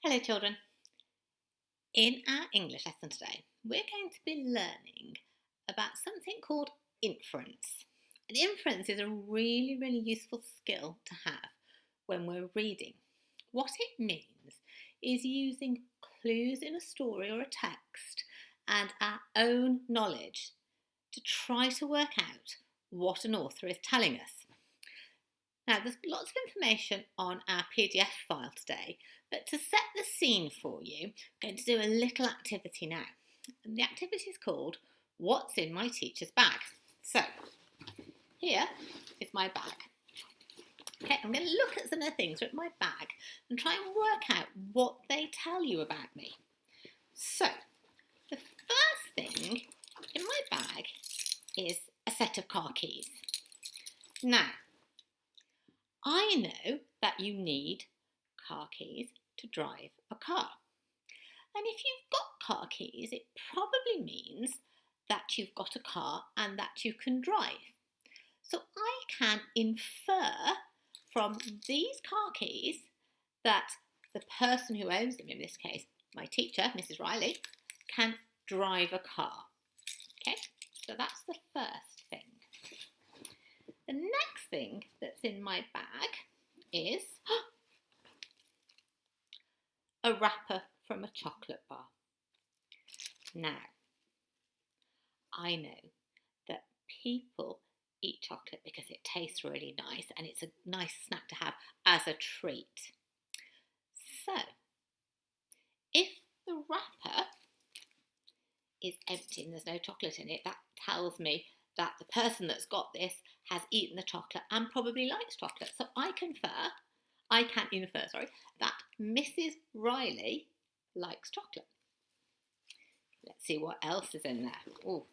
Hello children. In our English lesson today, we're going to be learning about something called inference. And inference is a really useful skill to have when we're reading. What it means is using clues in a story or a text and our own knowledge to try to work out what an author is telling us. Now, there's lots of information on our PDF file today, but to set the scene for you, I'm going to do a little activity now. And the activity is called What's in My Teacher's Bag? So, here is my bag. Okay, I'm going to look at some of the things that are in my bag and try and work out what they tell you about me. So, the first thing in my bag is a set of car keys. Now, I know that you need car keys to drive a car. And if you've got car keys, it probably means that you've got a car and that you can drive. So I can infer from these car keys that the person who owns them, in this case, my teacher, Mrs. Riley, can drive a car. Okay, so that's the first thing. The next thing that's in my bag is a wrapper from a chocolate bar. Now, I know that people eat chocolate because it tastes really nice and it's a nice snack to have as a treat. So, if the wrapper is empty and there's no chocolate in it, that tells me that the person that's got this has eaten the chocolate and probably likes chocolate. So I can infer that Mrs. Riley likes chocolate. Let's see what else is in there. Ooh.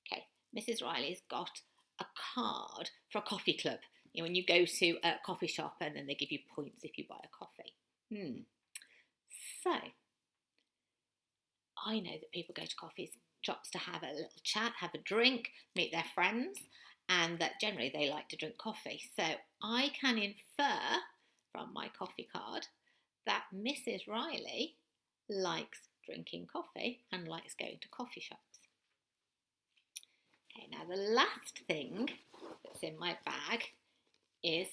Okay, Mrs. Riley's got a card for a coffee club. You know, when you go to a coffee shop and then they give you points if you buy a coffee. So, I know that people go to coffee shops to have a little chat, have a drink, meet their friends, and that generally they like to drink coffee. So I can infer from my coffee card that Mrs. Riley likes drinking coffee and likes going to coffee shops. Okay, now the last thing that's in my bag is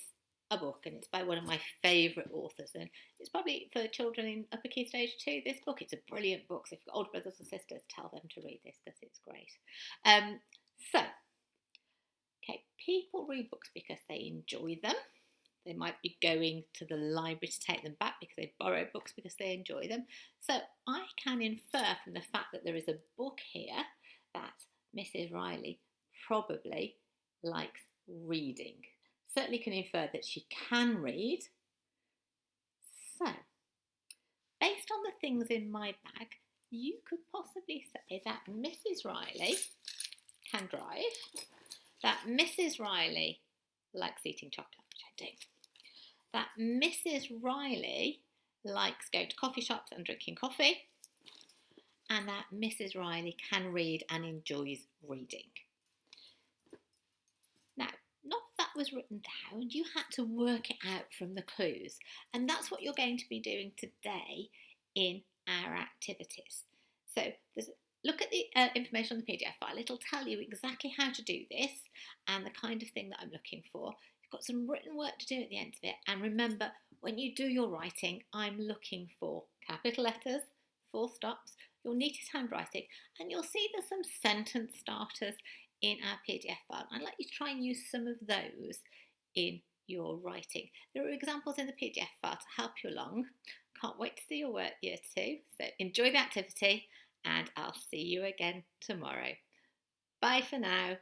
a book, and it's by one of my favourite authors, and it's probably for children in upper key stage 2, this book. It's a brilliant book, so if you've got older brothers and sisters, tell them to read this because it's great. People read books because they enjoy them. They might be going to the library to take them back because they borrow books because they enjoy them. So I can infer from the fact that there is a book here that Mrs. Riley probably likes reading. Certainly can infer that she can read. So, based on the things in my bag, you could possibly say that Mrs. Riley can drive, that Mrs. Riley likes eating chocolate, which I do, that Mrs. Riley likes going to coffee shops and drinking coffee, and that Mrs. Riley can read and enjoys reading. Now, not that was written down, you had to work it out from the clues, and that's what you're going to be doing today in our activities. So look at the information on the PDF file. It'll tell you exactly how to do this and the kind of thing that I'm looking for. You've got some written work to do at the end of it, and remember, when you do your writing, I'm looking for capital letters, full stops, your neatest handwriting, and you'll see there's some sentence starters in our PDF file. I'd like you to try and use some of those in your writing. There are examples in the PDF file to help you along. Can't wait to see your work year 2. So enjoy the activity and I'll see you again tomorrow. Bye for now.